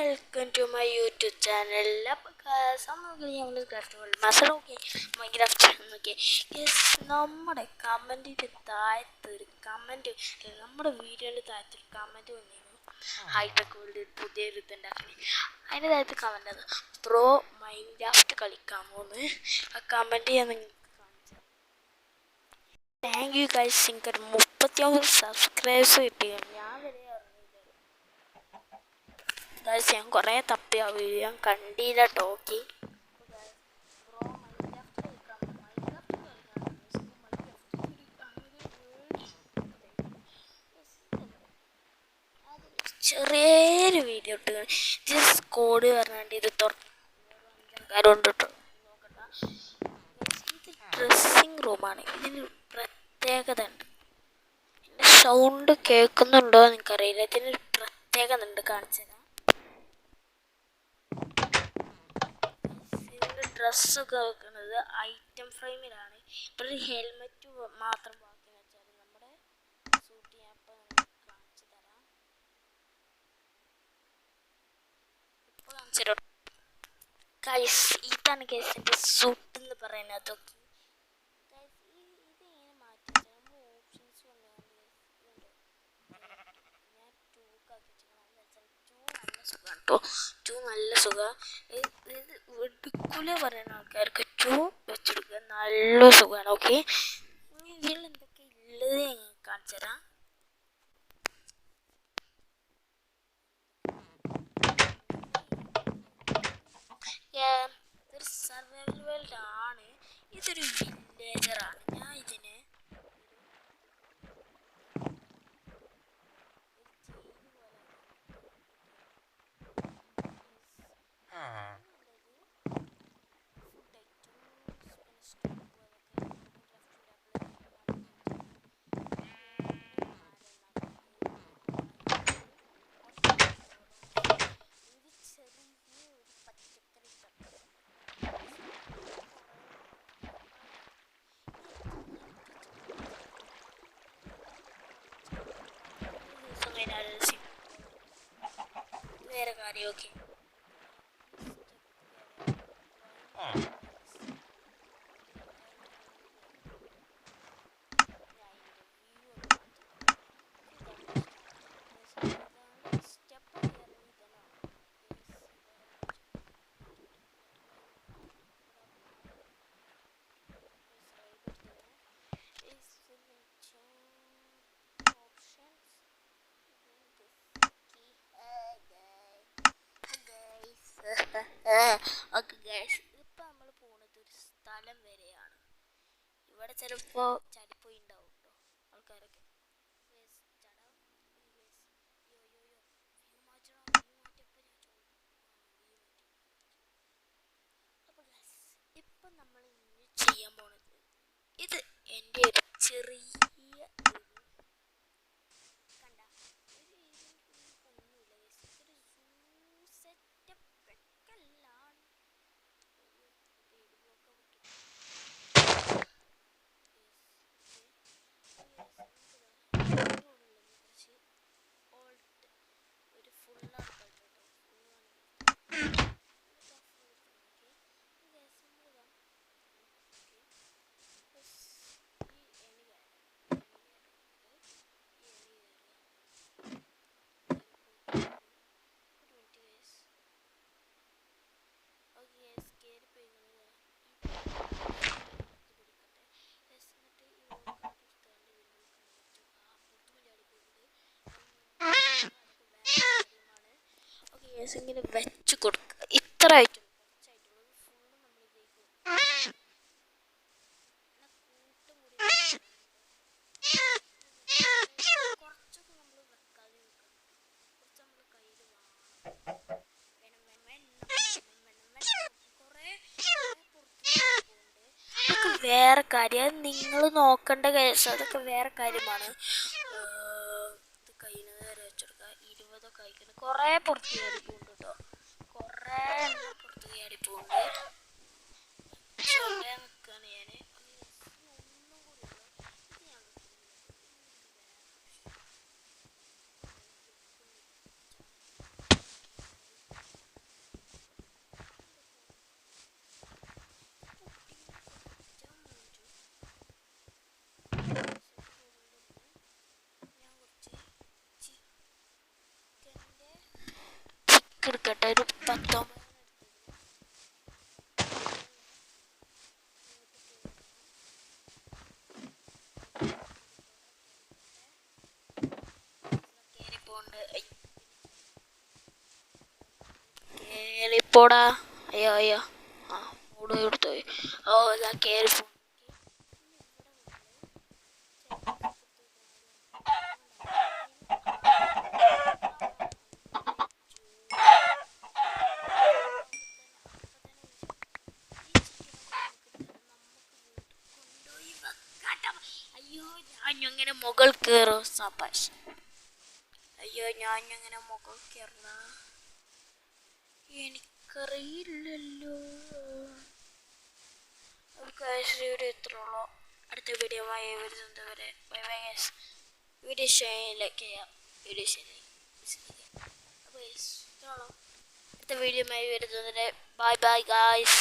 welcome to my YouTube channel. നമ്മുടെ കമൻറ്റിൻ്റെ താഴത്ത് ഒരു കമൻറ്റ്, നമ്മുടെ വീഡിയോയുടെ താഴത്ത് ഒരു കമൻറ്റ് വന്നിരുന്നു. ഹൈടെക് വേൾഡ് പുതിയൊരു ഇതുണ്ടാക്കി അതിൻ്റെ താഴത്ത് കമൻറ്റ് അത് പ്രോ മൈൻക്രാഫ്റ്റ് കളിക്കാമോ എന്ന് ആ കമൻറ്റ് ഞാൻ നിങ്ങൾക്ക് കാണിച്ചു. Thank you guys. എനിക്കൊരു 39 സബ്സ്ക്രൈബേഴ്സ് കിട്ടി. ഞാൻ വരെ ഗൈസ് ഞാൻ കുറേ തപ്പി ആ വീഡിയോ ഞാൻ കണ്ടില്ല ടോക്കി. ചെറിയൊരു വീഡിയോ ഇട്ട് ജസ്റ്റ് കോഡ് പറഞ്ഞാണ്ട് ഇത് തുറക്കാരുണ്ട് കേട്ടോ. നോക്കണ്ട, ഇത് ഡ്രസ്സിങ് റൂമാണ്. ഇതിന് പ്രത്യേകത ഉണ്ട്. എൻ്റെ സൗണ്ട് കേൾക്കുന്നുണ്ടോ എന്ന് എനിക്കറിയില്ല. ഇതിനൊരു പ്രത്യേകത ഉണ്ട്, കാണിച്ചു തരാം. ഇതിൻ്റെ ഡ്രസ്സൊക്കെ വെക്കുന്നത് ഐറ്റം ഫ്രെയിമിലാണ്. ഒരു ഹെൽമെറ്റ് മാത്രം ബാക്കി വെച്ചാൽ നമ്മുടെ സൂട്ട് ഞാൻ ഇപ്പം കാണിച്ചു തരാം. ഇപ്പോൾ കാണിച്ചു തരാം ഗൈസ്. ഇതാണ് ഗൈസ് എൻ്റെ സൂട്ട് എന്ന് പറയുന്നത്. അതൊക്കെ ഗൈസ് ഇത് ഇങ്ങനെ മാറ്റി വെച്ചാൽ നമ്മൾ ഓപ്ഷൻസ് ഞാൻ ടൂ നല്ല സുഖമാണ്. ഇത് എടുക്കൂല പറയുന്ന ആൾക്കാർക്ക് ടൂ വെച്ചെടുക്കുക നല്ല സുഖമാണ്. ഓക്കെ, ഇതിൽ എന്തൊക്കെ ഉള്ളത് ഞാൻ കാണിച്ചു തരാം. ഇതൊരു സർവൈവൽ വേൾഡ് ആണ്. ഇതൊരു വില്ലേജറാണ്. ഞാൻ ഇതിനെ വേറെ കാര്യം. ഓക്കെ, ഓക്കെ ഗൈസ്, ഇപ്പം നമ്മൾ പോകുന്നത് ഒരു സ്ഥലം വരെയാണ്. ഇവിടെ ചിലപ്പോൾ ചടിപ്പോയി ഉണ്ടാവും കേട്ടോ ആൾക്കാരൊക്കെ. ഇപ്പം നമ്മൾ ഇനി ചെയ്യാൻ പോണത് ഇത് എൻ്റെ ഒരു ചെറിയ ഇങ്ങനെ വെച്ച് കൊടുക്കുക. ഇത്ര ആയിട്ടും കുറച്ചായിട്ടുള്ളൂ. ഫുള്ള് നമ്മൾ ഇതേക്കും കുറച്ചൊക്കെ നമ്മൾ വെക്കാതെ വെക്കണം. കുറച്ച് നമ്മൾ കയ്യിൽ അതൊക്കെ വേറെ കാര്യം. നിങ്ങൾ നോക്കേണ്ട കേസ് അതൊക്കെ വേറെ കാര്യമാണ്. ഇത് കയ്യിൽ നേരെ വെച്ചെടുക്കുക. 20 കഴിക്കണം. കുറേ പുറത്ത് കയറി പോകുന്നുണ്ട് കേട്ടോ. കുറേ പുറത്ത് കയറി പോകുന്നുണ്ട്. നിൽക്കുകയാണ് ഞാൻ. ഒന്നും കൂടി ഇത് ഞാൻ ടാസ്ക് എടുക്കട്ടെ. ഒരു 19 കേറിപ്പോടാ. അയ്യോ അയ്യോ ആ മൂട് കൊടുത്തു. ഓ ഇതാ കേറിപ്പോ. അയ്യോ ഞാനിങ്ങനെ മുകൾ കയറും സബാഷ്. അയ്യോ ഞാനിങ്ങനെ മുകൾ കയറണ എനിക്കറിയില്ലല്ലോ. വീഡിയോ ഇത്രയുള്ളൂ. അടുത്ത വീഡിയോ വരുന്നത് വരെ bye bye guys. Video like ചെയ്യാം. വീഡിയോ അപ്പോൾ അടുത്ത വീഡിയോ വരുന്നത് വരെ ബൈ ബൈ ഗൈസ്.